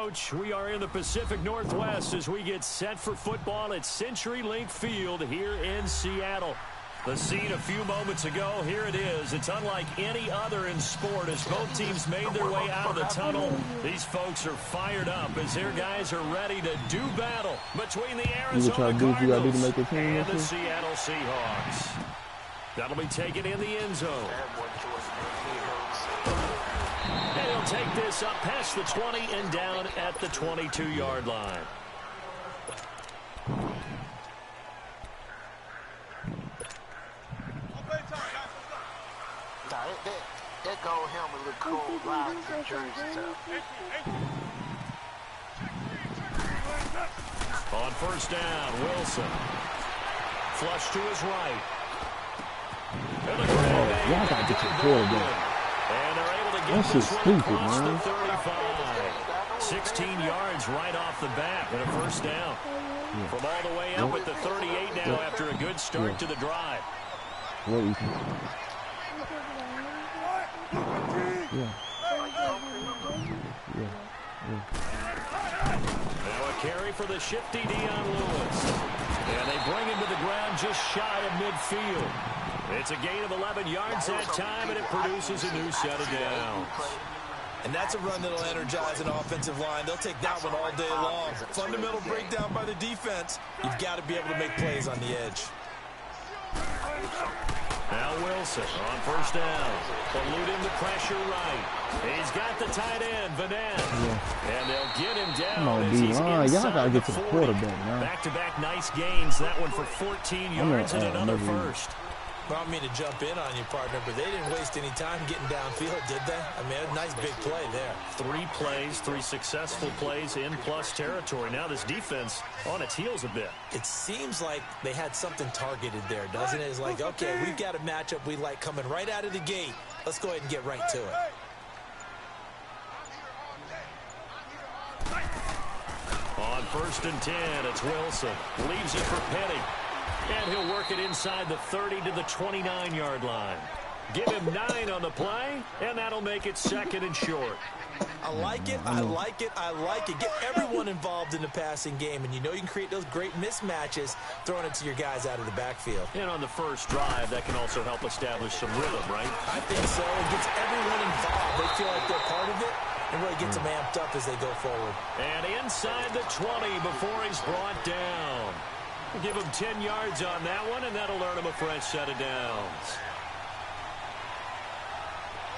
Coach. We are in the Pacific Northwest as we get set for football at CenturyLink Field here in Seattle. The scene a few moments ago, here it is. It's unlike any other in sport as both teams made their way out of the tunnel. These folks are fired up as their guys are ready to do battle between the Arizona Cardinals and the Seattle Seahawks. That'll be taken in the end zone. And he'll take this up past the 20 and down at the 22-yard line. That gold helmet look cool. On first down, Wilson. Flush to his right. Y'all got to get your quarterback. And they're able to get that's this just one stupid, across man. the 35. 16 yards right off the bat and a first down. From all the way up at the 38 now after a good start to the drive. Now a carry for the shifty Dion Lewis. And they bring him to the ground just shy of midfield. It's a gain of 11 yards that time, and it produces a new set of downs. And that's a run that'll energize an offensive line. They'll take that one all day long. Fundamental breakdown by the defense. You've got to be able to make plays on the edge. Now Wilson on first down. Eluding the pressure right. He's got the tight end, Vanette. And they'll get him down as he's inside y'all gotta get to the 40. quarterback now. Back-to-back nice gains. That one for 14 yards and another first. Well, I don't mean to jump in on you, partner, but they didn't waste any time getting downfield, did they? I mean, a nice big play there. 3 plays, 3 successful plays in plus territory. Now this defense on its heels a bit. It seems like they had something targeted there, doesn't it? It's like, okay, we've got a matchup we like coming right out of the gate. Let's go ahead and get right to it. On first and 10, it's Wilson. Leaves it for Penny. And he'll work it inside the 30 to the 29-yard line. Give him 9 on the play, and that'll make it second and short. I like it, I like it, I like it. Get everyone involved in the passing game, and you know you can create those great mismatches throwing it to your guys out of the backfield. And on the first drive, that can also help establish some rhythm, right? I think so. It gets everyone involved. They feel like they're part of it, and really gets them amped up as they go forward. And inside the 20 before he's brought down. Give him 10 yards on that one, and that'll earn him a fresh set of downs.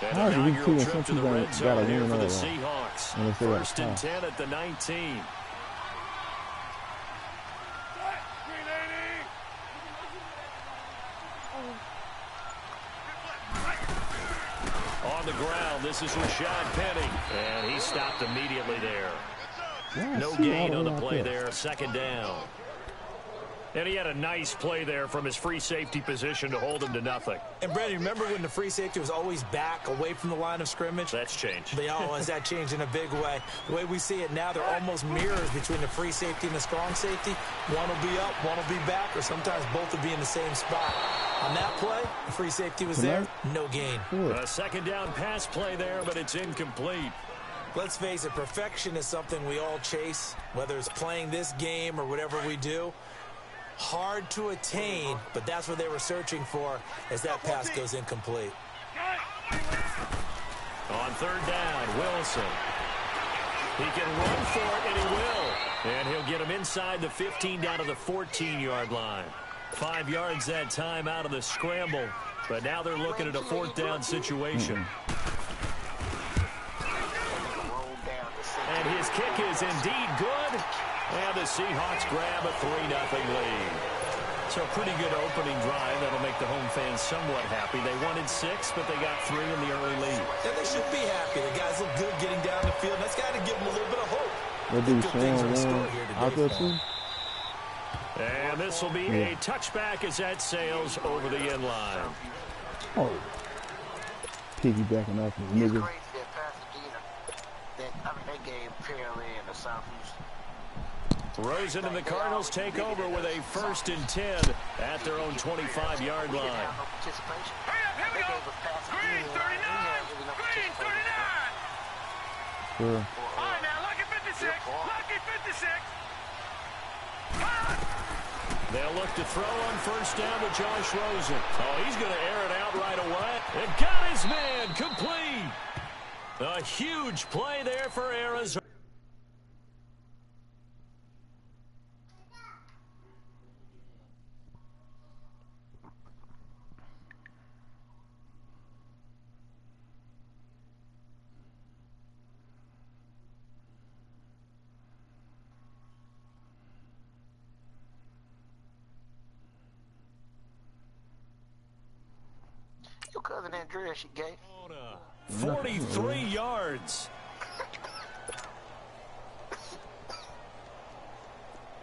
And an inaugural trip to the red zone here for the Seahawks. First and 10 at the 19. On the ground, this is Rashad Penny, and he stopped immediately there. No gain on the play there, second down. And he had a nice play there from his free safety position to hold him to nothing. And, Brandon, remember when the free safety was always back away from the line of scrimmage? That's changed. Has that changed in a big way? The way we see it now, they're almost mirrors between the free safety and the strong safety. One will be up, one will be back, or sometimes both will be in the same spot. On that play, the free safety was there, no gain. A second down pass play there, but it's incomplete. Let's face it, perfection is something we all chase, whether it's playing this game or whatever we do. Hard to attain, but that's what they were searching for as that pass goes incomplete. On third down, Wilson. He can run for it, and he will. And he'll get him inside the 15 down to the 14-yard line. 5 yards that time out of the scramble, but now they're looking at a fourth down situation. And his kick is indeed good. And the Seahawks grab a 3-0 lead. So a pretty good opening drive. That'll make the home fans somewhat happy. They wanted 6, but they got 3 in the early lead. And they should be happy. The guys look good getting down the field. That's got to give them a little bit of hope. What do you say out there too? And this will be a touchback as that sails over the end line. Oh, piggybacking off the nigga. Rosen and the Cardinals take over with a first and 10 at their own 25-yard line. Here we go. Green 39. Green 39. Sure. All right, now look at 57. They'll look to throw on first down to Josh Rosen. Oh, he's going to air it out right away. And got his man complete. A huge play there for Arizona. Your cousin Andrea, she gay. 43 yards.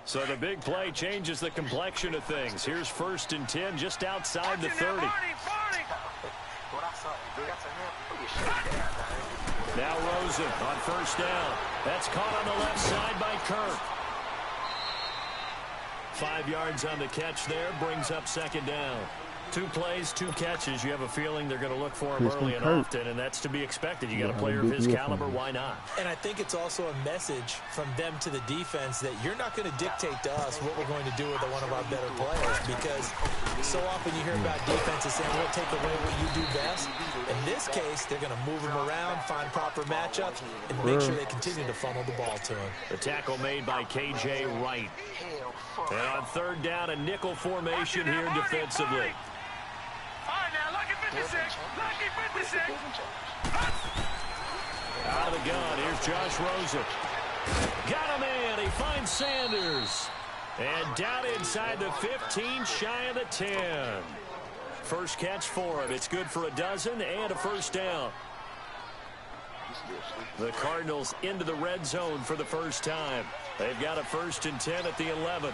So the big play changes the complexion of things. Here's 1st and 10 just outside the 30. Now Rosen on first down. That's caught on the left side by Kirk. 5 yards on the catch there, brings up 2nd down. 2 plays, 2 catches. You have a feeling they're going to look for him early and often, and that's to be expected. You got a player of his caliber, why not? And I think it's also a message from them to the defense that you're not going to dictate to us what we're going to do with one of our better players, because so often you hear about defenses saying, we'll take away what you do best. In this case, they're going to move him around, find proper matchups, and make sure they continue to funnel the ball to him. The tackle made by K.J. Wright. And on 3rd down, a nickel formation here defensively. Out of the gun, here's Josh Rosen. Got a man, he finds Sanders. And down inside the 15, shy of the 10. First catch for him. It's good for a dozen and a first down. The Cardinals into the red zone for the first time. They've got a 1st and 10 at the 11.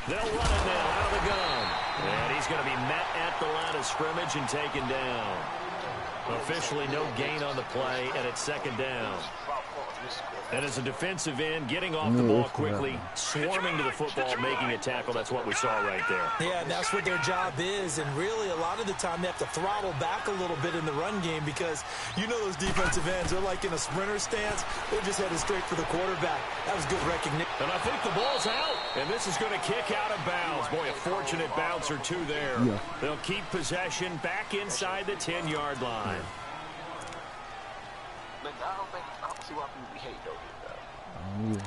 They'll run it now out of the gun. And he's going to be met at the line of scrimmage and taken down. Officially no gain on the play, and it's 2nd down. And as a defensive end, getting off the ball quickly, swarming to the football, making a tackle. That's what we saw right there. Yeah, and that's what their job is. And really, a lot of the time, they have to throttle back a little bit in the run game because you know those defensive ends, they're like in a sprinter stance. They're just headed straight for the quarterback. That was good recognition. And I think the ball's out. And this is going to kick out of bounds. Boy, a fortunate bounce or two there. Yeah. They'll keep possession back inside the 10-yard line. Look, I don't see why people hate though. Yeah.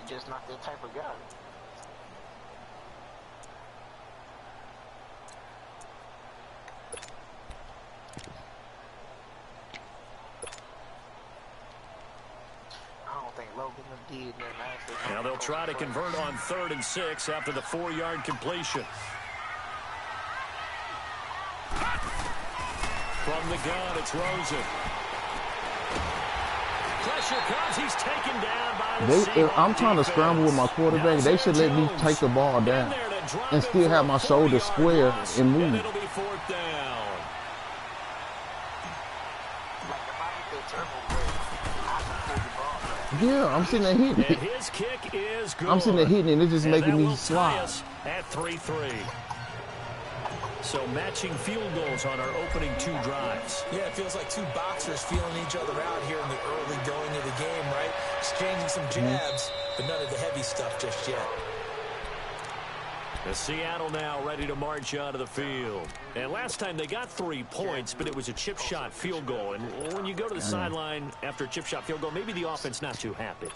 He's just not that type of guy. I don't think Logan did nothing. Now they'll try to convert on 3rd and 6 after the 4-yard completion. From the gun, it's Rosen. Pressure comes. He's taken down by the I'm trying to scramble with my quarterback. They should let me take the ball down and still have my shoulders square and move. It'll be 4th down. Yeah, I'm sitting there hitting it. And his kick is good. I'm sitting there hitting it, and it's just making me slide. At 3-3. So matching field goals on our opening 2 drives. Yeah, it feels like 2 boxers feeling each other out here in the early going of the game, right? Exchanging some jabs, but none of the heavy stuff just yet. The Seattle now ready to march out of the field. And last time they got 3 points, but it was a chip shot field goal. And when you go to the sideline after a chip shot field goal, maybe the offense not too happy.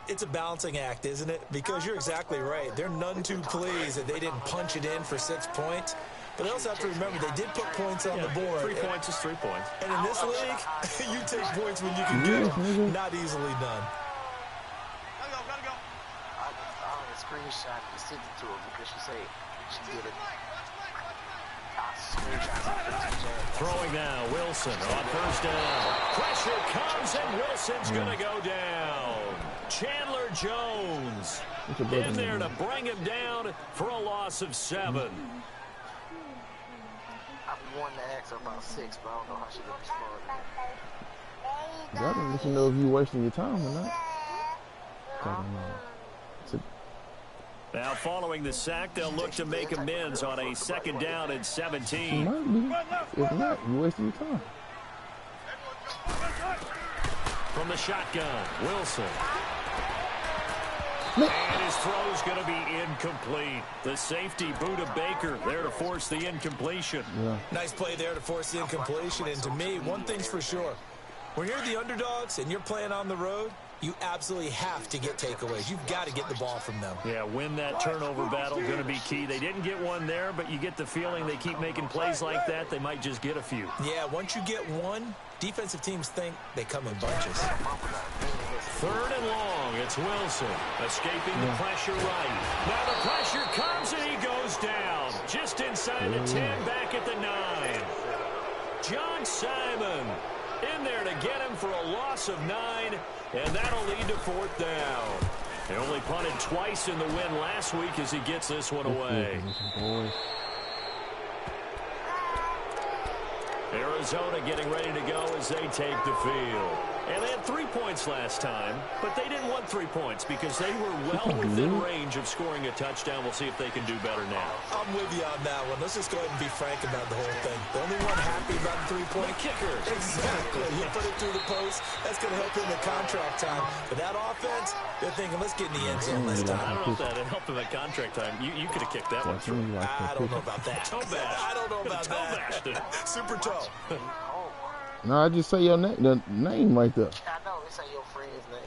It's a balancing act, isn't it? Because you're exactly right. They're none too pleased that they didn't punch it in for 6 points. But they also have to remember they did put points on the board. 3 points is 3 points. And in this league, you take points when you can get them. Not easily done. Gotta go. I screenshot and sent it to her because she said she did it. Throwing now, Wilson on first down. Pressure comes and Wilson's going to go down. Chandler Jones in there to bring him down for a loss of 7. I wanted to ask her about 6, but I don't know how she would respond. I don't let you know if you're wasting your time or not. Now following the sack, they'll look to make amends on a 2nd down and 17. Might be. If not, you're wasting your time. from the shotgun. Wilson. And his throw's going to be incomplete. The safety, Buda Baker, there to force the incompletion. Yeah. Nice play there to force the incompletion. And to me, one thing's for sure. When you're the underdogs and you're playing on the road, you absolutely have to get takeaways. You've got to get the ball from them. Yeah, win that turnover battle, going to be key. They didn't get one there, but you get the feeling they keep making plays like that, they might just get a few. Yeah, once you get one, defensive teams think they come in bunches. 3rd and long. It's Wilson escaping the pressure right. Now the pressure comes and he goes down. Just inside the 10, back at the 9. John Simon in there to get him for a loss of 9, and that'll lead to 4th down. He only punted twice in the win last week as he gets this one away. Arizona getting ready to go as they take the field. And they had 3 points last time, but they didn't want 3 points because they were well within range of scoring a touchdown. We'll see if they can do better now. I'm with you on that one. Let's just go ahead and be frank about the whole thing. The only one happy about the 3 point kicker. Exactly. He put it through the post. That's going to help him in contract time. But that offense, they're thinking, let's get in the end zone this time. I don't know if that helped him at contract time. You could have kicked that one through. I don't know about that. Toe bash. I don't know about that. Super toe. No, I just say your name, the name right there. I know, it's like your friend's name.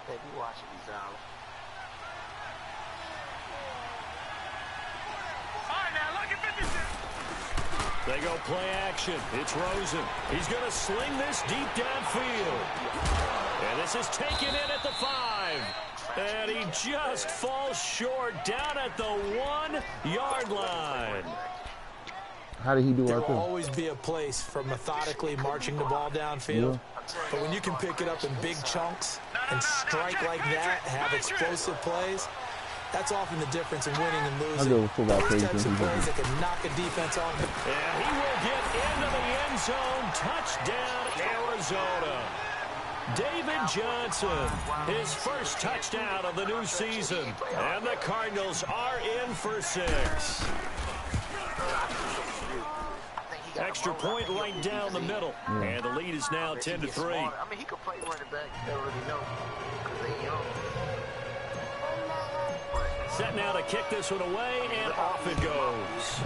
Hey, be watching these out. All right, now look at 56. They go play action. It's Rosen. He's going to sling this deep downfield. And this is taken in at the 5. And he just falls short down at the 1-yard line. How did he do There out will there? always be a place for methodically marching the ball downfield. Yeah. But when you can pick it up in big chunks and strike like that, have explosive plays, that's often the difference in winning and I losing. go with football Those page types when of he plays does that can knock a defense off. And he will get into the end zone. Touchdown, Arizona. David Johnson, his first touchdown of the new season. And the Cardinals are in for 6. Extra point right down the middle. And the lead is now 10-3. I mean, he could play running back. They already know because they young. Set now to kick this one away, and off it goes.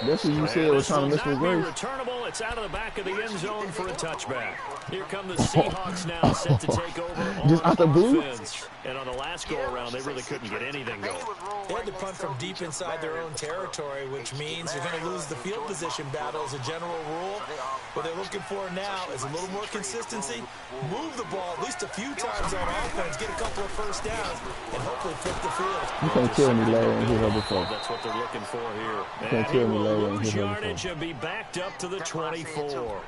That's what you said was trying to miss with Grace. Returnable. It's out of the back of the end zone for a touchback. Here come the Seahawks now, set to take over Just out the blue? offense. And on the last go-around, they really couldn't get anything going. They had to punt from deep inside their own territory, which means you're going to lose the field position battle as a general rule. What they're looking for now is a little more consistency, move the ball at least a few times on offense, get a couple of first downs, and hopefully flip the field. You can't tell me Larry ain't hit her before. That's what they're looking for here. You can't tell me Larry ain't hit her Yardage before. and be backed up to the 24.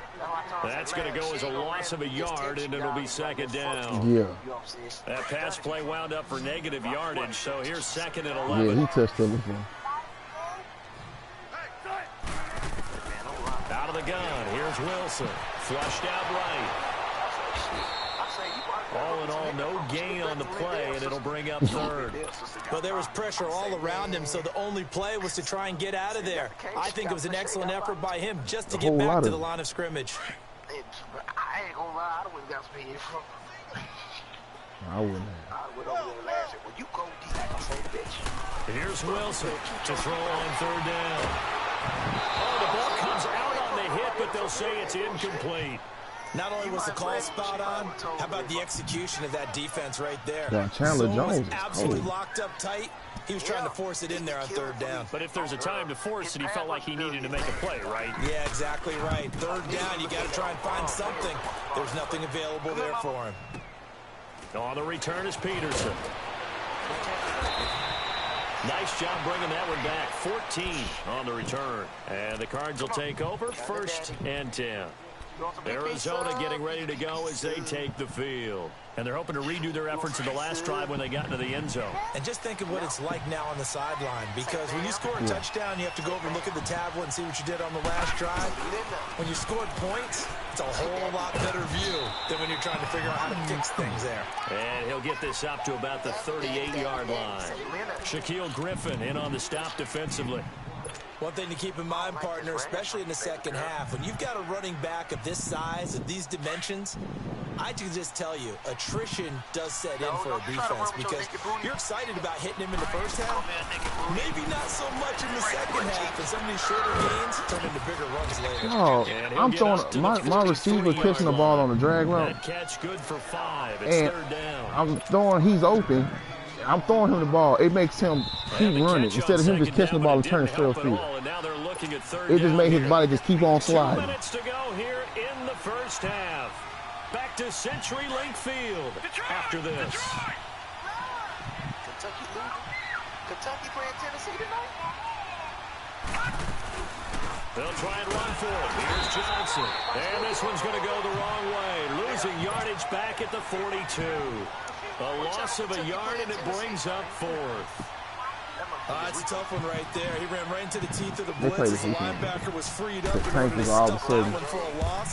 That's going to go as a loss of a yard, and it'll be second down. Yeah. That pass play wound up for negative yardage, so here's 2nd and 11. Yeah, he touched the before. Out of the gun, here's Wilson. Flushed out right. All in all, no gain on the play, and it'll bring up 3rd. Well, there was pressure all around him, so the only play was to try and get out of there. I think it was an excellent effort by him just to get back to the line of scrimmage. I ain't gonna lie, I wouldn't got some here from. I wouldn't have. I went over there and laughed. Well, you go deep, I say, bitch. Here's Wilson to throw on 3rd down. Oh, the ball comes out on the hit, but they'll say it's incomplete. Not only was the call spot on, how about the execution of that defense right there? Yeah, Chandler Zone Jones was is absolutely cold. locked up tight. He was trying to force it in there on 3rd down. But if there's a time to force it, he felt like he needed to make a play, right? Yeah, exactly right. 3rd down, you got to try and find something. There's nothing available there for him. On the return is Peterson. Nice job bringing that one back. 14 on the return. And the Cards will take over 1st and 10. Arizona getting ready to go as they take the field. And they're hoping to redo their efforts in the last drive when they got into the end zone. And just think of what it's like now on the sideline, because when you score a touchdown, you have to go over and look at the tablet and see what you did on the last drive. When you scored points, it's a whole lot better view than when you're trying to figure out how to fix things there. And he'll get this up to about the 38-yard line. Shaquille Griffin in on the stop defensively. One thing to keep in mind, partner, especially in the second half, when you've got a running back of this size, of these dimensions, I can just tell you, attrition does set in for a defense, because you're excited about hitting him in the first half, maybe not so much in the second half, and some of these shorter gains turn into bigger runs later. Oh, I'm throwing my receiver catching the ball on the drag route. That catch good for 5. It's And third down. I'm throwing, he's open. I'm throwing him the ball. It makes him keep running instead of him just catching the ball and turning straight field. It just made his body just keep on 2 sliding. minutes to go here in the first half. Back to CenturyLink Field after this. Kentucky losing. Kentucky playing Tennessee tonight. They'll try and run for it. Here's Johnson. And this one's going to go the wrong way. Losing yardage back at the 42. A loss of a yard, and it brings up 4th. That's a tough one right there. He ran right into the teeth of the blitz as the linebacker was freed up. The tank is all of a sudden.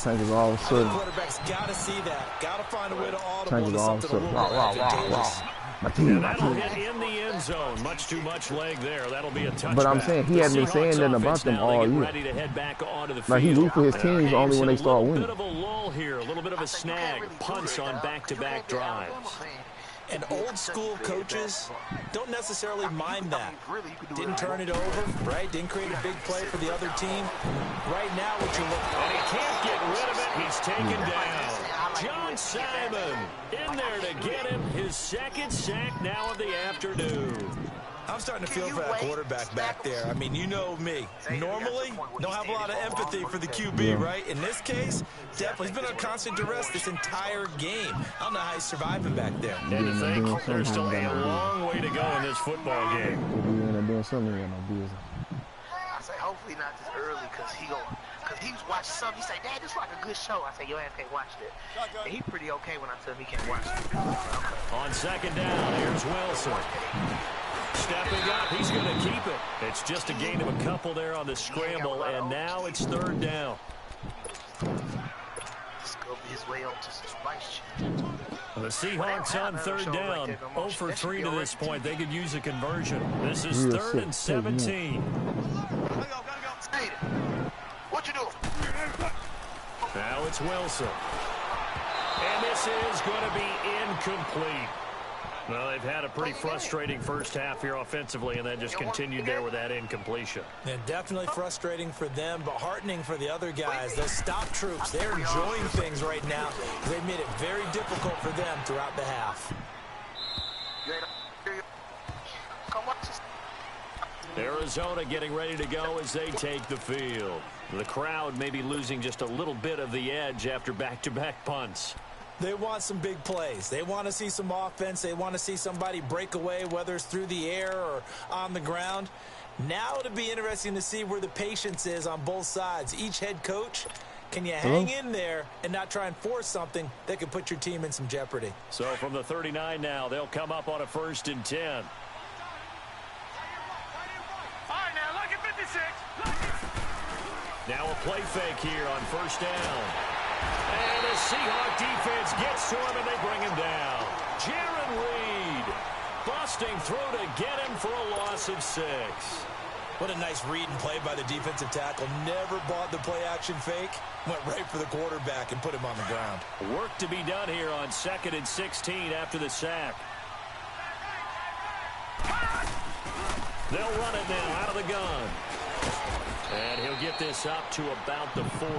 Tank is all of a sudden. Quarterback's got to see that. Got to find a way to audible Tank is to all of a something a sudden. little more advantageous. My team. That'll hit in the end zone. Much too much leg there. That'll be a touchback. But I'm saying he hadn't been saying nothing about them all year. Like he root for his teams only when they start winning. A little bit of a lull here. A little bit of a snag. Punts on back-to-back drives. And old school coaches don't necessarily mind that. Didn't turn it over, right? Didn't create a big play for the other team. Right now, what you're looking at. And he can't get rid of it. He's taken down. John Simon in there to get him his second sack now of the afternoon. I'm starting to feel for that quarterback back there. I mean, you know me. Normally, don't have a lot of empathy for the QB, right? In this case, definitely. He's been on constant duress this entire game. I don't know how he's surviving back there. And to think there's still a long way to go in this football game. Doing something in my business. I say, hopefully not this early, because he was watching something. He say, Dad, this is like a good show. I say, your ass can't watch it. And he's pretty okay when I tell him he can't watch it. Okay. On second down, here's Wilson. Stepping up, he's going to keep it. It's just a gain of a couple there on the scramble, and now it's third down. Let's go his way up to some spice. The Seahawks on third down. 0 for 3 to this point. They could use a conversion. This is 3rd and 17. What you doing? Now it's Wilson. And this is going to be incomplete. Well, they've had a pretty frustrating first half here offensively, and then just continued there with that incompletion. Yeah, definitely frustrating for them, but heartening for the other guys. Those stop troops, they're enjoying things right now. They've made it very difficult for them throughout the half. Arizona getting ready to go as they take the field. The crowd may be losing just a little bit of the edge after back-to-back punts. They want some big plays. They want to see some offense. They want to see somebody break away, whether it's through the air or on the ground. Now it'll be interesting to see where the patience is on both sides. Each head coach, can you hang in there and not try and force something that could put your team in some jeopardy? So from the 39 now, they'll come up on a 1st and 10. All right, now, look at 56. Now a play fake here on 1st down. And the Seahawk defense gets to him, and they bring him down. Jaron Reed busting through to get him for a loss of 6. What a nice read and play by the defensive tackle. Never bought the play-action fake. Went right for the quarterback and put him on the ground. Work to be done here on 2nd and 16 after the sack. They'll run it now out of the gun. And he'll get this up to about the 40.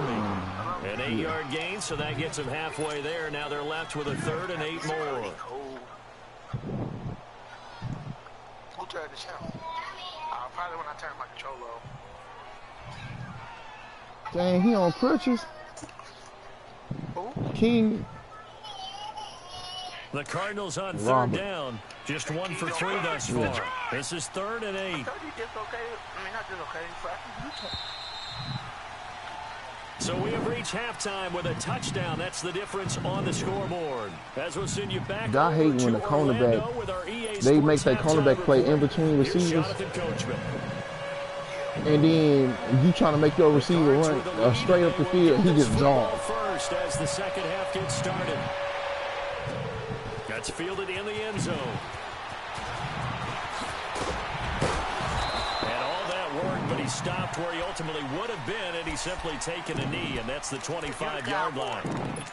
An 8-yard gain, so that gets them halfway there. Now they're left with a 3rd and 8 more. Who turned the channel? Probably when I turn my controller on. Dang, he on crutches. King. The Cardinals on 3rd down. Just 1 for 3 thus far. This is 3rd and 8. I told you just okay. I mean, not just okay. So we have reached halftime with a touchdown. That's the difference on the scoreboard. As we'll send you back I hate when the cornerback, they make that cornerback play in between receivers. And then you trying to make your receiver run straight up the field, he just gone. First as the second half gets started. That's fielded in the end zone. And all that work, but he stopped where he ultimately would have been, and he's simply taken a knee, and that's the 25-yard line.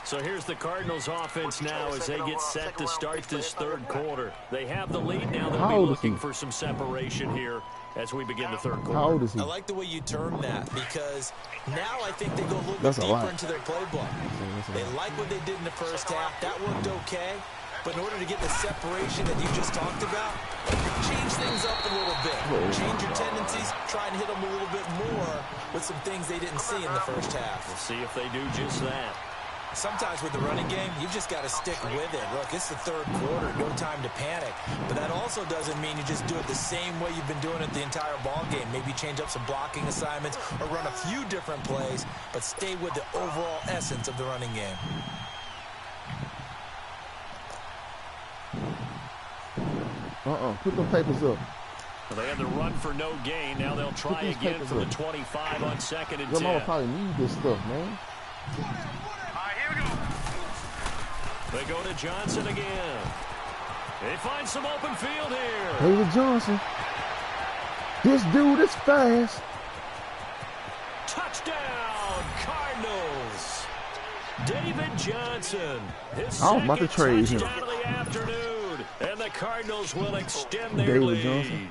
So here's the Cardinals offense now as they get set to start this third quarter. They have the lead now. They'll be looking for some separation here as we begin the third quarter. How old is he? I like the way you term that, because now I think they go a little bit deeper into their playbook. They like what they did in the first half. That worked okay. But in order to get the separation that you just talked about, change things up a little bit. Change your tendencies. Try and hit them a little bit more with some things they didn't see in the first half. We'll see if they do just that. Sometimes with the running game, you've just got to stick with it. Look, it's the third quarter, no time to panic. But that also doesn't mean you just do it the same way you've been doing it the entire ball game. Maybe change up some blocking assignments or run a few different plays, but stay with the overall essence of the running game. Put the papers up. Well, they had the run for no gain. Now they'll try again from the 25 on second and 10. Your mama probably need this stuff, man. They go to Johnson again. They find some open field here. David Johnson. This dude is fast. Touchdown, Cardinals. David Johnson. His I was about to trade him. touchdown of the afternoon. And the Cardinals will extend their lead. Johnson.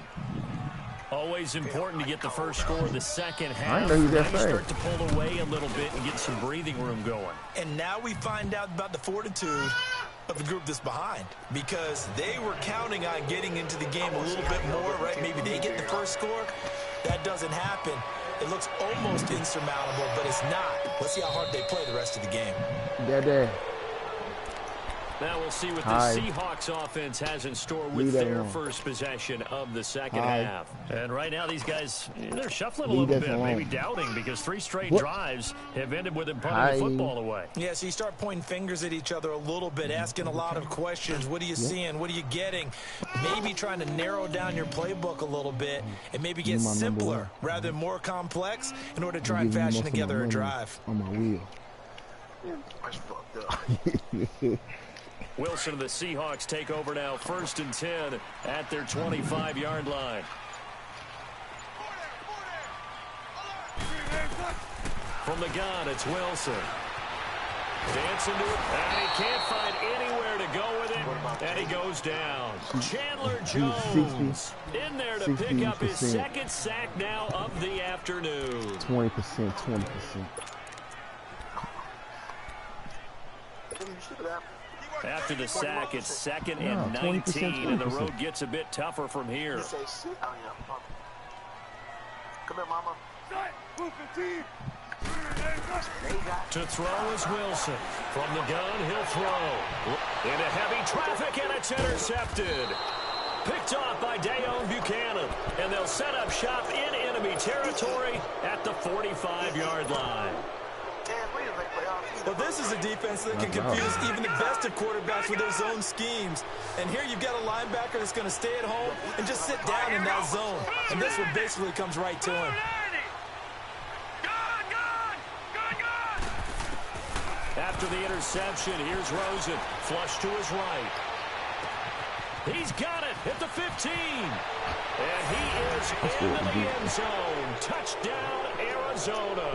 Always important to get the first score of the second half. I didn't know he was that fast. Start to pull away a little bit and get some breathing room going. And now we find out about the fortitude of the group that's behind, because they were counting on getting into the game a little bit more, right? Maybe they get the first score. That doesn't happen. It looks almost insurmountable, but it's not. Let's see how hard they play the rest of the game. Dad. Now we'll see what the Seahawks offense has in store with their first possession of the second half. And right now these guys, they're shuffling a little bit, maybe doubting, because 3 straight drives have ended with them punting the football away. Yeah, so you start pointing fingers at each other a little bit, asking a lot of questions. What are you seeing? What are you getting? Maybe trying to narrow down your playbook a little bit and maybe get simpler rather than more complex in order to try and fashion together a drive. On my wheel. That's fucked up. Wilson and the Seahawks take over now, 1st and 10 at their 25-yard line. From the gun, it's Wilson. Dancing to it, and he can't find anywhere to go with it, and he goes down. Chandler Jones in there to pick up his 2nd sack now of the afternoon. 20%. After the sack, it's 2nd and 19, and the road gets a bit tougher from here. Come here, mama. To throw is Wilson. From the gun, he'll throw. Into heavy traffic, and it's intercepted. Picked off by Dayon Buchanan, and they'll set up shop in enemy territory at the 45-yard line. Well, this is a defense that can confuse even the best of quarterbacks with their zone schemes. And here you've got a linebacker that's going to stay at home and just sit down in that zone. And this one basically comes right to him. After the interception, here's Rosen. Flush to his right. He's got it at the 15. And he is into the end zone. Touchdown, Arizona.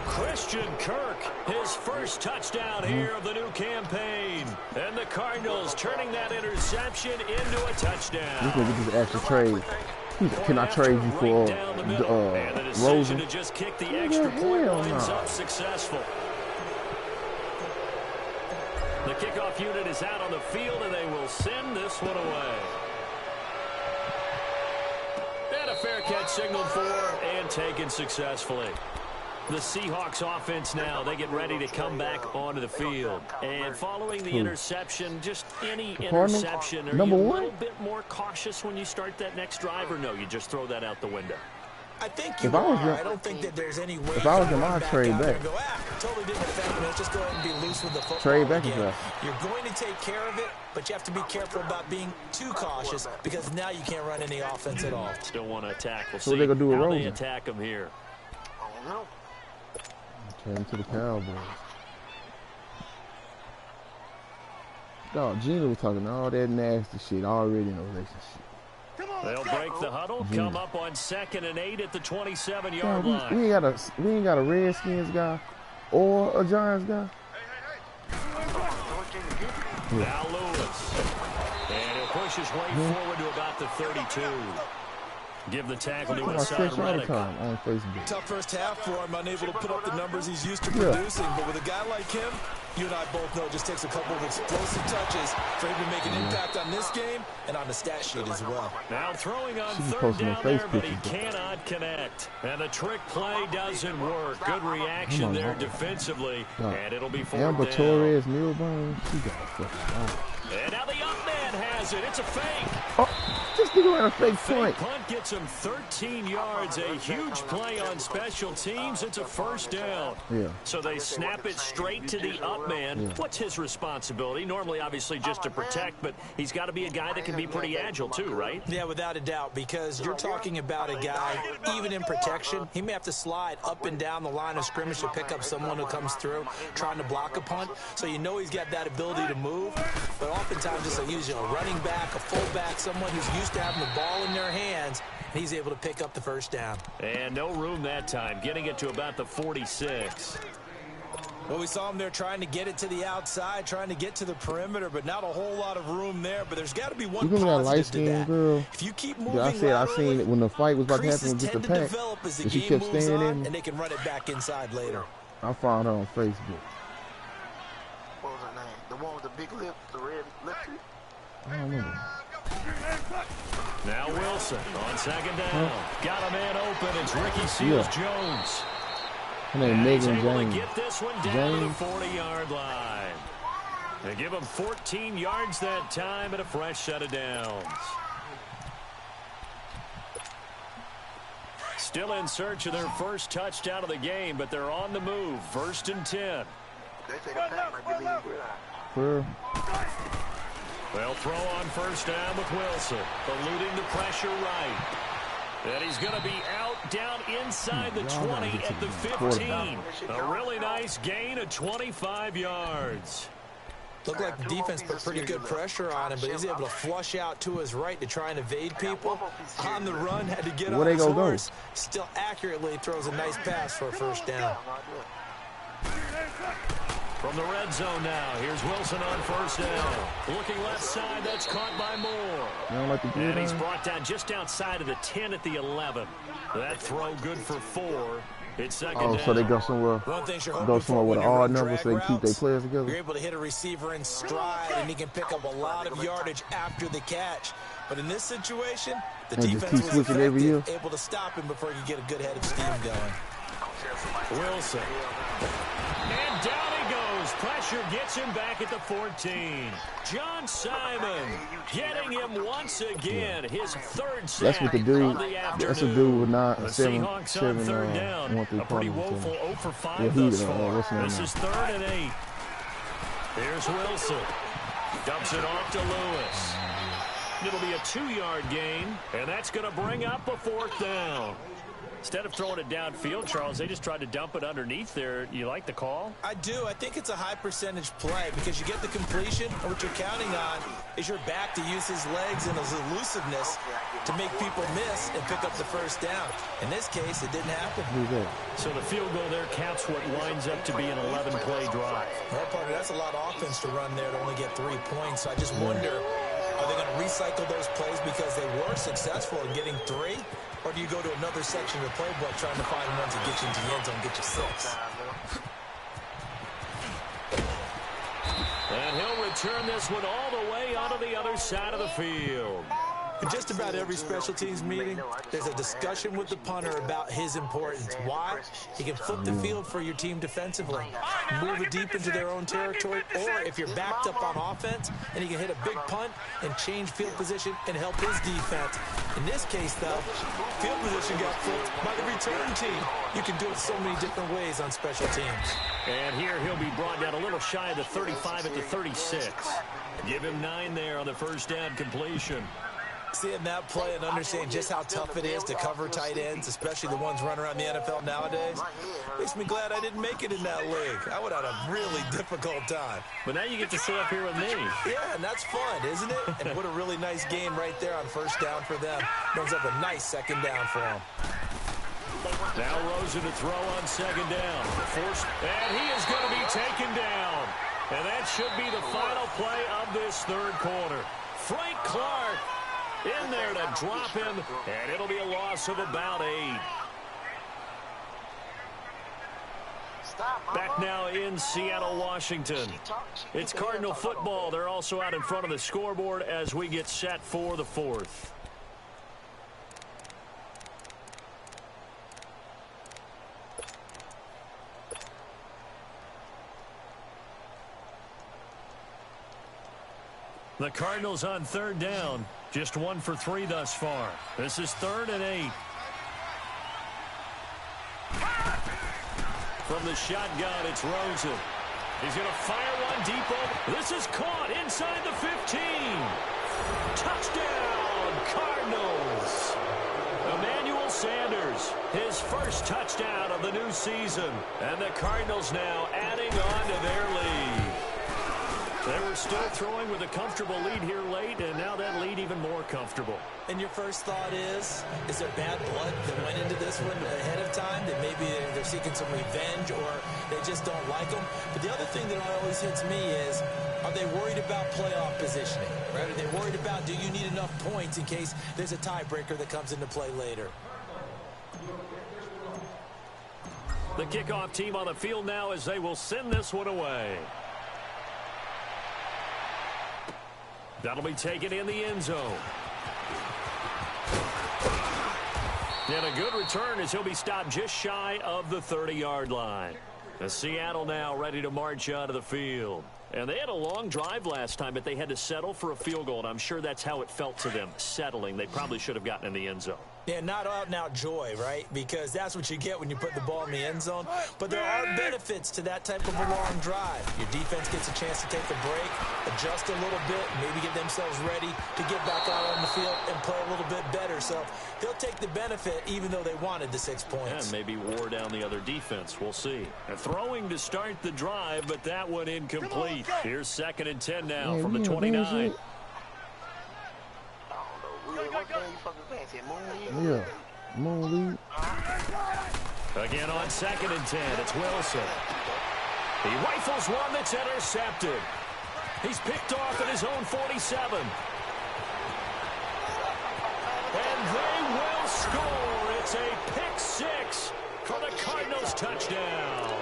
Christian Kirk, his first touchdown here of the new campaign. And the Cardinals turning that interception into a touchdown. This nigga just asked to trade. Can I trade you for Rosen? To just kick the extra point lines up successful. The kickoff unit is out on the field, and they will send this one away. And a fair catch signaled for and taken successfully. The Seahawks offense now, they get ready to come back onto the field. And following the interception, just any interception, are you a little bit more cautious when you start that next drive, or no, you just throw that out the window? I think you are. I don't think that there's any way. If I was in my trade back, go, totally didn't affect me. Let's just go ahead and be loose with the football. Trade back again. You're going to take care of it, but you have to be careful about being too cautious because now you can't run any offense at all. Still want to attack. We'll so see they gonna do with how Rosen. they attack him here. Turn to the Cowboys. Dog, Gina was talking all that nasty shit already in the relationship. They'll break the huddle, come up on 2nd and 8 at the 27-yard line. We ain't got a Redskins guy or a Giants guy. Now Lewis. And he'll push his way forward to about the 32. Give the tackle to Hassan Reddick. On Facebook. Tough first half for him, unable to put up the numbers he's used to producing. But with a guy like him, you and I both know it just takes a couple of explosive touches for him to make an impact on this game and on the stat sheet as well. Now throwing on 3rd down there, but he cannot connect. And the trick play doesn't work. Good reaction there defensively, and it'll be 4th Amber down. Torres, Milburn, she got fucking And now the up man has it. It's a fake. Oh, just think about a fake point. Punt gets him 13 yards. A huge play on special teams. It's a 1st down. Yeah. So they snap it straight to the up man. Yeah. What's his responsibility? Normally, obviously, just to protect, but he's got to be a guy that can be pretty agile too, right? Yeah, without a doubt, because you're talking about a guy, even in protection, he may have to slide up and down the line of scrimmage to pick up someone who comes through trying to block a punt. So you know he's got that ability to move, but oftentimes just a running back, a fullback, someone who's used to having the ball in their hands, and he's able to pick up the 1st down. And no room that time, getting it to about the 46. Well, we saw him there trying to get it to the outside, trying to get to the perimeter, but not a whole lot of room there. But there's got to be one positive that light-skinned girl? If you keep moving I seen it when the fight was about to happen with the pack. And she kept staying in, and they can run it back inside later. I found her on Facebook. What was her name? The one with the big lip, the red lip? I don't remember. Now Wilson on 2nd down. Got a man open. It's Ricky Seals-Jones. Her name Megan able James. to get this one down to the 40-yard line. They give him 14 yards that time and a fresh set of downs. Still in search of their first touchdown of the game, but they're on the move. 1st and 10. They say the pack might be leading Where? They'll throw on 1st down with Wilson, eluding the pressure right. And he's going to be out down inside the 20 at the 15. A really nice gain of 25 yards. Looked like the defense put pretty good pressure on him, but he's able to flush out to his right to try and evade people. On the run, had to get on his horse. Still accurately throws a nice pass for a 1st down. From the red zone now, here's Wilson on 1st down. Looking left side, that's caught by Moore. And he's brought down just outside of the 10 at the 11. That throw good for 4. It's 2nd down. So they go somewhere with an odd number so they keep their players together? You're able to hit a receiver in stride, and he can pick up a lot of yardage after the catch. But in this situation, the defense was effective, able to stop him before you get a good head of steam going. Wilson. And down he goes. Pressure gets him back at the 14. John Simon getting him once again. His 3rd sack. That's what the dude. Of the afternoon. That's a dude with The Seahawks on 3rd down. A pretty woeful 0 for 5 thus far. This is 3rd and 8. Here's Wilson. Dumps it off to Lewis. It'll be a 2-yard gain, and that's going to bring up a 4th down. Instead of throwing it downfield, Charles, they just tried to dump it underneath there. You like the call? I do. I think it's a high-percentage play because you get the completion, and what you're counting on is your back to use his legs and his elusiveness to make people miss and pick up the 1st down. In this case, it didn't happen. So the field goal there counts what winds up to be an 11-play drive. Well, partner, that's a lot of offense to run there to only get 3 points. So I just wonder, are they going to recycle those plays because they were successful in getting 3? Or do you go to another section of the playbook trying to find ones that get you into the end zone and get you 6? And he'll return this one all the way onto the other side of the field. In just about every special teams meeting, there's a discussion with the punter about his importance. Why? He can flip the field for your team defensively, move it deep into their own territory, or if you're backed up on offense, and he can hit a big punt and change field position and help his defense. In this case, though, field position got flipped by the return team. You can do it so many different ways on special teams. And here he'll be brought down a little shy of the 35 at the 36. Give him 9 there on the first down completion. Seeing that play and understanding just how tough it is to cover tight ends, especially the ones running around the NFL nowadays, makes me glad I didn't make it in that league. I would have had a really difficult time. But now you get to sit up here with me. Yeah, and that's fun, isn't it? And what a really nice game right there on first down for them. Brings up a nice second down for them. Now Rosen to throw on second down. And he is going to be taken down. And that should be the final play of this third quarter. Frank Clark in there to drop him, and it'll be a loss of about 8. Back now in Seattle, Washington. It's Cardinal football. They're also out in front of the scoreboard as we get set for the fourth. The Cardinals on third down. Just 1 for 3 thus far. This is 3rd and 8. From the shotgun, it's Rosen. He's going to fire one deep over. This is caught inside the 15. Touchdown, Cardinals. Emmanuel Sanders, his first touchdown of the new season. And the Cardinals now adding on to their lead. They were still throwing with a comfortable lead here late, and now that lead even more comfortable. And your first thought is there bad blood that went into this one ahead of time, that maybe they're seeking some revenge or they just don't like them? But the other thing that always hits me is, are they worried about playoff positioning? Right? Are they worried about, do you need enough points in case there's a tiebreaker that comes into play later? The kickoff team on the field now as they will send this one away. That'll be taken in the end zone. And a good return as he'll be stopped just shy of the 30-yard line. The Seattle now ready to march out of the field. And they had a long drive last time, but they had to settle for a field goal, and I'm sure that's how it felt to them, settling. They probably should have gotten in the end zone. Yeah, not out-and-out joy, right? Because that's what you get when you put the ball in the end zone. But there are benefits to that type of a long drive. Your defense gets a chance to take a break, adjust a little bit, maybe get themselves ready to get back out on the field and play a little bit better. So they'll take the benefit even though they wanted the 6 points. And maybe wore down the other defense. We'll see. And throwing to start the drive, but that one incomplete. Here's 2nd and 10 now from the 29. Yeah, moon lead. Again on 2nd and 10, it's Wilson. He rifles one that's intercepted. He's picked off at his own 47. And they will score. It's a pick 6 for the Cardinals touchdown.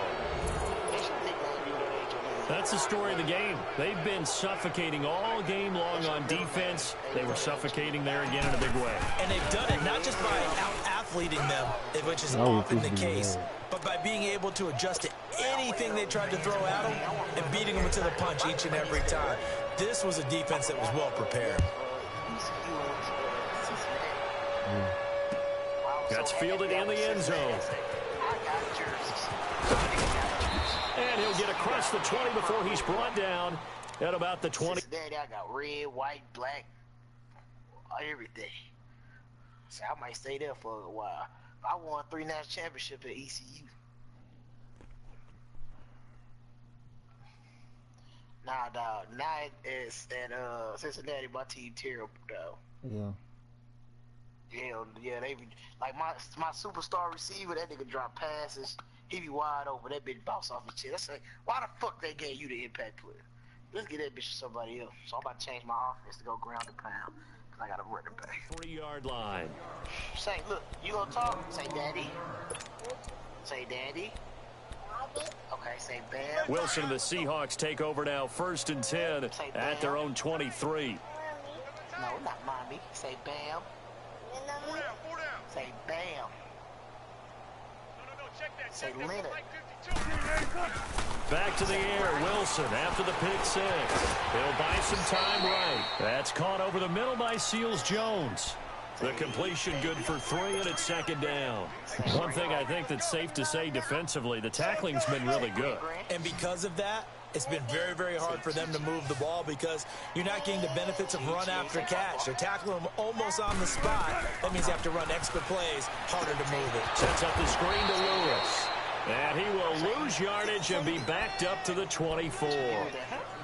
That's the story of the game. They've been suffocating all game long on defense. They were suffocating there again in a big way. And they've done it not just by out-athleting them, which is often the case, but by being able to adjust to anything they tried to throw at them and beating them to the punch each and every time. This was a defense that was well prepared. That's fielded in the end zone. And he'll get across the 20 before he's brought down at about the 20. Daddy, I got red, white, black, everything. So I might stay there for a while. I won 3 national championships at ECU. Nah, dog. Now it's at Cincinnati. My team terrible, dog. Yeah. Yeah, they be like my superstar receiver. That nigga drop passes. He be wide open. That bitch bounce off his chest. That's like, why the fuck they gave you the impact player? Let's get that bitch to somebody else. So I'm about to change my offense to go ground and pound. Because I got a running back. 3-yard line. Say, look, you gonna talk? Say, daddy. Say, daddy. Okay, say, bam. Wilson and the Seahawks take over now. 1st and 10 at their own 23. No, not mommy. Say bam. Say bam. Say Leonard. Back to the air, Wilson after the pick six. He'll buy some time right. That's caught over the middle by Seals-Jones. The completion good for 3, and it's second down. One thing I think that's safe to say defensively, the tackling's been really good. And because of that, it's been very, very hard for them to move the ball because you're not getting the benefits of run after catch. They're tackling them almost on the spot. That means you have to run extra plays, harder to move it. Sets up the screen to Lewis. And he will lose yardage and be backed up to the 24.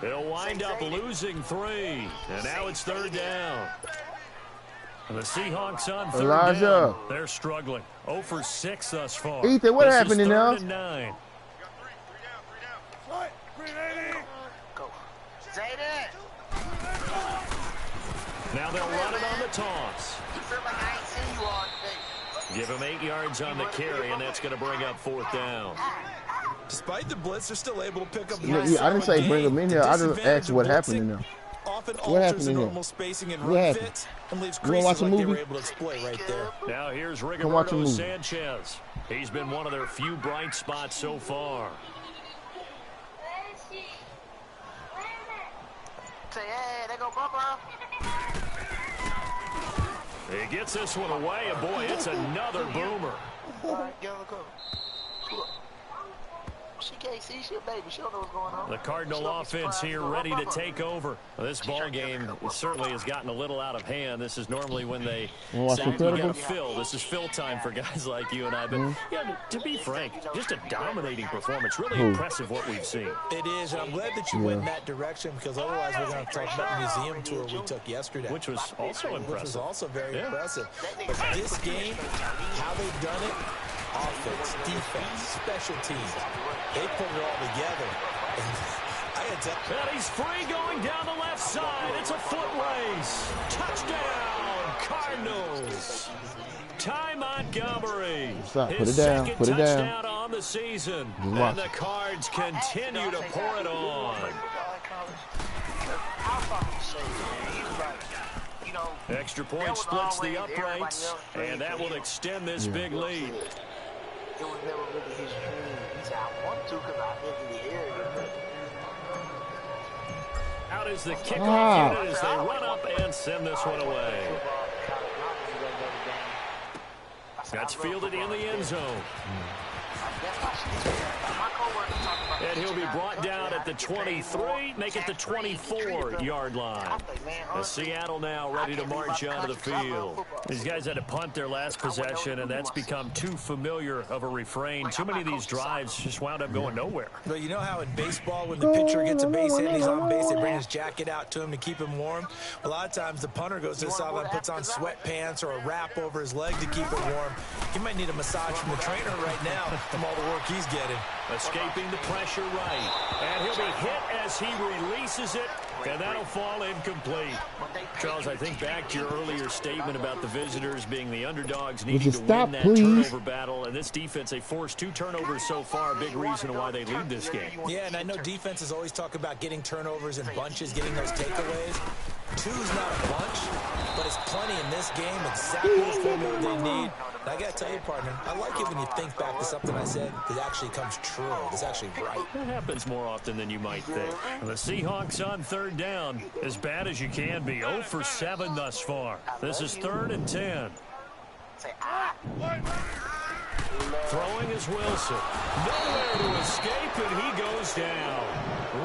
He'll wind up losing 3. And now it's third down. And the Seahawks on third down. They're struggling. 0 for 6 thus far. Ethan, what happened in there? Third and 9. Now they'll run it on the toss. Give him 8 yards on the carry, and that's going to bring up fourth down. Despite the blitz, they're still able to pick up. Yeah, I didn't say bring him in here. I just asked what happened in there. What happened in normal spacing and run fits and leaves creases like they were able to exploit right there. Now here's Rigoberto Sanchez. He's been one of their few bright spots so far. Say, hey, they go Bubba. He gets this one away, and boy, it's another boomer. She can't see, she a baby. She don't know what's going on. The Cardinal offense here ready to take over. This ball game certainly has gotten a little out of hand. This is normally when they say, we got Phil. This is Phil time for guys like you and I. But yeah, to be frank, just a dominating performance. Really impressive what we've seen. It is, and I'm glad that you went in that direction because otherwise we're going to talk about the museum tour we took yesterday. Which was also impressive. Which was also very impressive. But this game, how they've done it, offense, defense, special teams, they put it all together. And he's free going down the left side. It's a foot race. Touchdown, Cardinals. Ty Montgomery. His second touchdown on the season. And the Cards continue to pour it on. Extra point splits the uprights, and that will extend this big lead. It was never really his dream. He said, I want to because I live in the area. Out is the kickoff unit as they run up and send this one away. That's fielded in the end zone. And he'll be brought down at the 23, make it the 24-yard line. The Seattle now ready to march onto the field. These guys had to punt their last possession, and that's become too familiar of a refrain. Too many of these drives just wound up going nowhere. But you know how in baseball, when the pitcher gets a base hit and he's on base, they bring his jacket out to him to keep him warm? A lot of times the punter goes to the sideline, puts on sweatpants or a wrap over his leg to keep it warm. He might need a massage from the trainer right now from all the work he's getting. Escaping the pressure right. And he'll be hit as he releases it, and that'll fall incomplete. Charles, I think back to your earlier statement about the visitors being the underdogs needing to win that turnover battle. And this defense, they forced 2 turnovers so far, a big reason why they lead this game. Yeah, and I know defenses always talk about getting turnovers in bunches, getting those takeaways. 2's not a bunch, but it's plenty in this game, exactly the formula they need. And I got to tell you, partner, I like it when you think back to something I said that actually comes true. It's actually right. That happens more often than you might think. And the Seahawks on third down, as bad as you can be. 0 for 7 thus far. This is 3rd and 10. Throwing is Wilson. Nowhere to escape, and he goes down.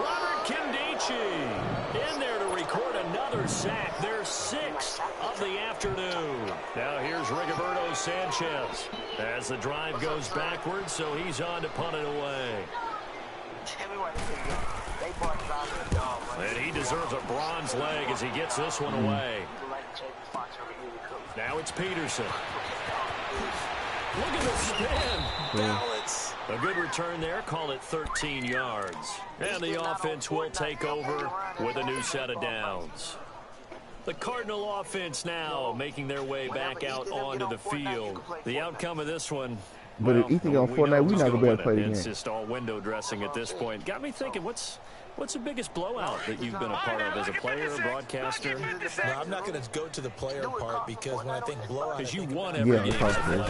Robert Kimdichie in there to record another sack. Their 6th of the afternoon. Now here's Rigoberto Sanchez as the drive goes backwards, so he's on to punt it away. And he deserves a bronze leg as he gets this one away. Now it's Peterson. Look at the spin. Balance. A good return there. Call it 13 yards. And the offense will take over with a new set of downs. The Cardinal offense now making their way back out onto the field. The outcome of this one, but well, Ethan on Fortnite, we're not going to be able to play the game. It's just all window dressing at this point. Got me thinking, what's What's the biggest blowout that you've been a part of as a player, broadcaster? No, I'm not going to go to the player part because when I think blowout, because you won every game as a player.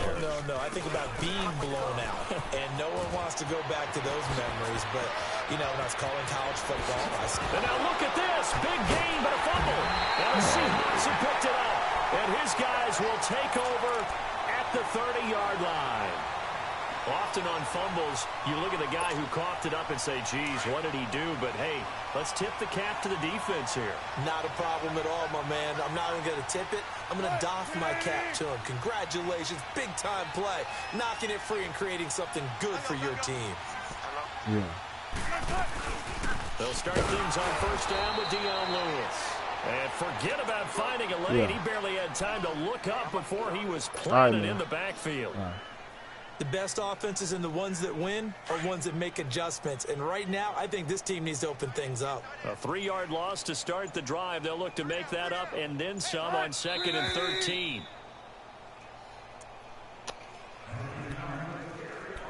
No, I think about being blown out, and no one wants to go back to those memories. But you know, when I was calling college football, and now look at this, big gain, but a fumble. And the Seahawks have picked it up, and his guys will take over at the 30-yard line. Often on fumbles, you look at the guy who coughed it up and say, geez, what did he do? But, hey, let's tip the cap to the defense here. Not a problem at all, my man. I'm not even going to tip it. I'm going to doff my cap to him. Congratulations. Big-time play. Knocking it free and creating something good for your team. Yeah. They'll start things on first down with Dion Lewis. And forget about finding a lane. He barely had time to look up before he was planted in the backfield. The best offenses and the ones that win are ones that make adjustments. And right now, I think this team needs to open things up. A 3-yard loss to start the drive. They'll look to make that up and then some on 2nd and 13.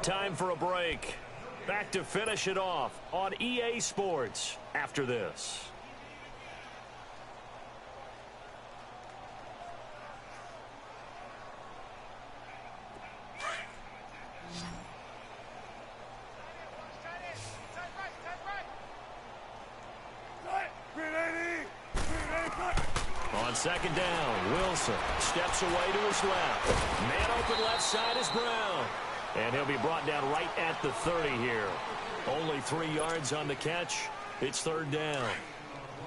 Time for a break. Back to finish it off on EA Sports after this. On 2nd down, Wilson steps away to his left. Man open left side is Brown. And he'll be brought down right at the 30 here. Only 3 yards on the catch. It's 3rd down.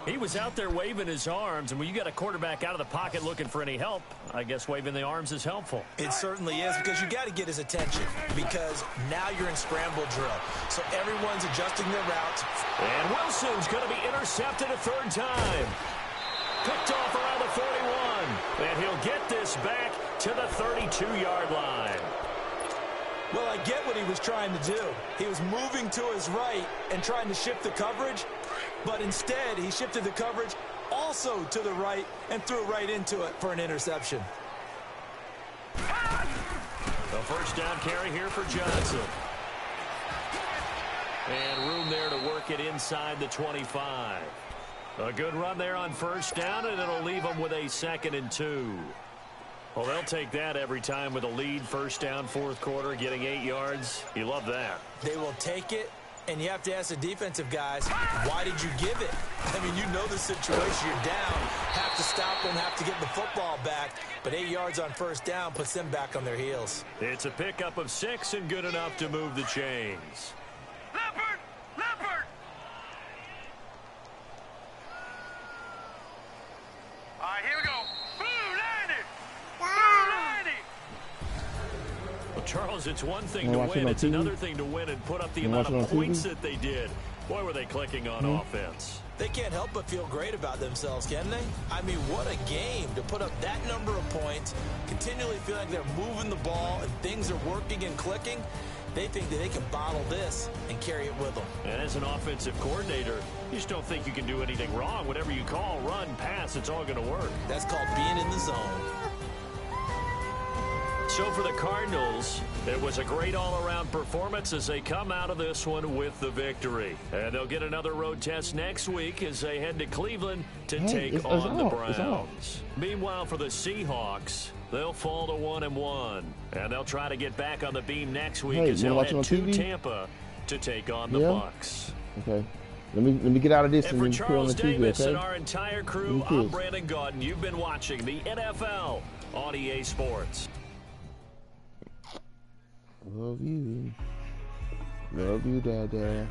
He was out there waving his arms, and when you got a quarterback out of the pocket looking for any help, I guess waving the arms is helpful. It certainly is, because you got to get his attention, because now you're in scramble drill. So everyone's adjusting their routes. And Wilson's going to be intercepted a 3rd time. Picked off around the 41. And he'll get this back to the 32-yard line. Well, I get what he was trying to do. He was moving to his right and trying to shift the coverage, but instead he shifted the coverage also to the right and threw right into it for an interception. A first down carry here for Johnson. And room there to work it inside the 25. A good run there on first down, and it'll leave them with a 2nd and 2. Well, they'll take that every time with a lead. First down, 4th quarter, getting 8 yards. You love that. They will take it, and you have to ask the defensive guys, why did you give it? I mean, you know the situation. You're down, have to stop them, have to get the football back. But 8 yards on first down puts them back on their heels. It's a pickup of 6 and good enough to move the chains. Leopard! Leopard! All right, here we go. Well, Charles, it's one thing to win. It's another thing to win and put up the amount of points that they did. Boy, were they clicking on offense. They can't help but feel great about themselves, can they? I mean, what a game to put up that number of points, continually feel like they're moving the ball and things are working and clicking. They think that they can bottle this and carry it with them. And as an offensive coordinator, you just don't think you can do anything wrong. Whatever you call, run, pass, it's all going to work. That's called being in the zone. So for the Cardinals, it was a great all-around performance as they come out of this one with the victory. And they'll get another road test next week as they head to Cleveland to take on the Browns. Meanwhile, for the Seahawks, they'll fall to 1-1. And they'll try to get back on the beam next week as they'll head to Tampa to take on the Bucs. Okay. Let me get out of this and and for put on Charles the TV, Davis okay? and our entire crew, I'm Brandon Gaudin. You've been watching the NFL on EA Sports. Love you, Dad.